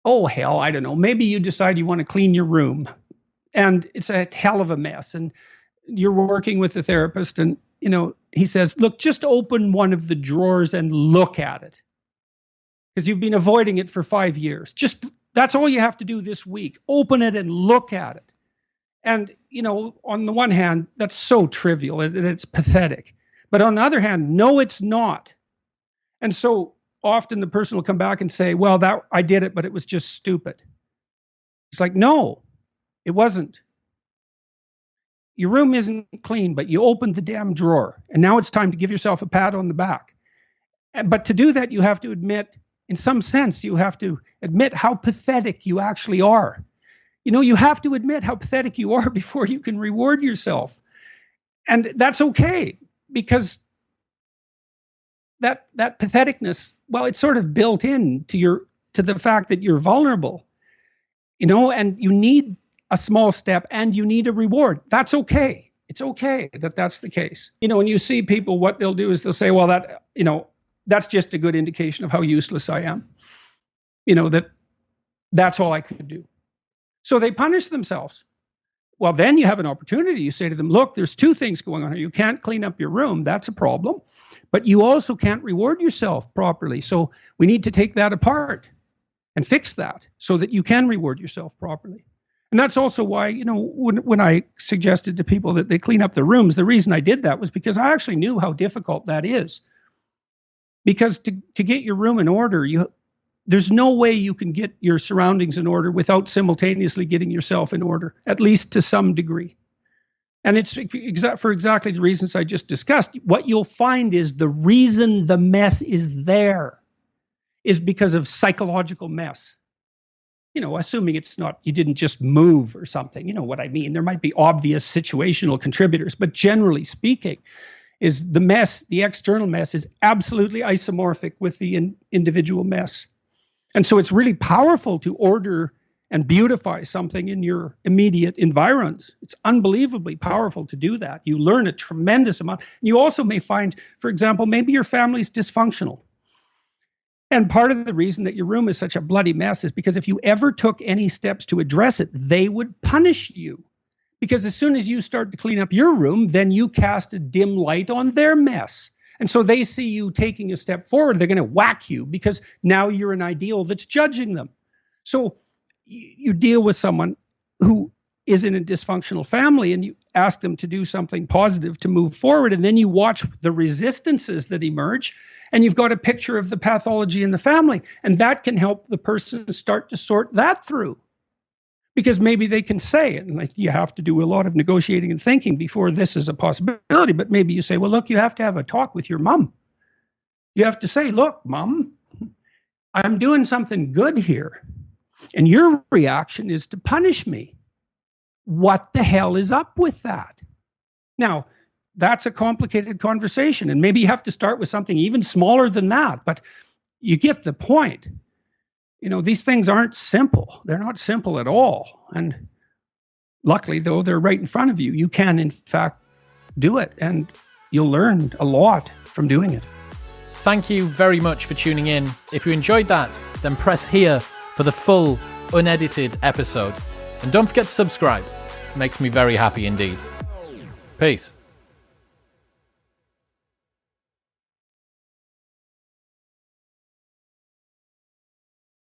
oh, hell, I don't know. Maybe you decide you want to clean your room and it's a hell of a mess. And you're working with the therapist and, he says, look, just open one of the drawers and look at it. Because you've been avoiding it for 5 years. That's all you have to do this week. Open it and look at it. And, on the one hand, that's so trivial and it's pathetic. But on the other hand, no, it's not. And so often the person will come back and say, well, I did it, but it was just stupid. It's like, no, it wasn't. Your room isn't clean, but you opened the damn drawer. And now it's time to give yourself a pat on the back. But to do that, you have to admit, in some sense, you have to admit how pathetic you actually are. You have to admit how pathetic you are before you can reward yourself. And that's okay, because that patheticness, well, it's sort of built in to the fact that you're vulnerable, and you need a small step and you need a reward. That's okay. It's okay that that's the case. When you see people, what they'll do is they'll say, well, that's just a good indication of how useless I am. That's all I could do. So they punish themselves. Well, then you have an opportunity. You say to them, look, there's two things going on here. You can't clean up your room. That's a problem. But you also can't reward yourself properly. So we need to take that apart and fix that so that you can reward yourself properly. And that's also why, when I suggested to people that they clean up their rooms, the reason I did that was because I actually knew how difficult that is. Because to get your room in order, there's no way you can get your surroundings in order without simultaneously getting yourself in order, at least to some degree. And it's for exactly the reasons I just discussed. What you'll find is the reason the mess is there is because of psychological mess. Assuming it's not, you didn't just move or something, you know what I mean? There might be obvious situational contributors, but generally speaking, is the mess, the external mess is absolutely isomorphic with the individual mess. And so it's really powerful to order and beautify something in your immediate environs. It's unbelievably powerful to do that. You learn a tremendous amount. You also may find, for example, maybe your family's dysfunctional. And part of the reason that your room is such a bloody mess is because if you ever took any steps to address it, they would punish you. Because as soon as you start to clean up your room, then you cast a dim light on their mess. And so they see you taking a step forward, they're going to whack you because now you're an ideal that's judging them. So you deal with someone who is in a dysfunctional family and you ask them to do something positive to move forward. And then you watch the resistances that emerge and you've got a picture of the pathology in the family. And that can help the person start to sort that through. Because maybe they can say it, and like you have to do a lot of negotiating and thinking before this is a possibility. But maybe you say, well, look, you have to have a talk with your mom. You have to say, look, Mom, I'm doing something good here. And your reaction is to punish me. What the hell is up with that? Now, that's a complicated conversation. And maybe you have to start with something even smaller than that. But you get the point. These things aren't simple. They're not simple at all. And luckily, though, they're right in front of you. You can, in fact, do it. And you'll learn a lot from doing it. Thank you very much for tuning in. If you enjoyed that, then press here for the full, unedited episode. And don't forget to subscribe. It makes me very happy indeed. Peace.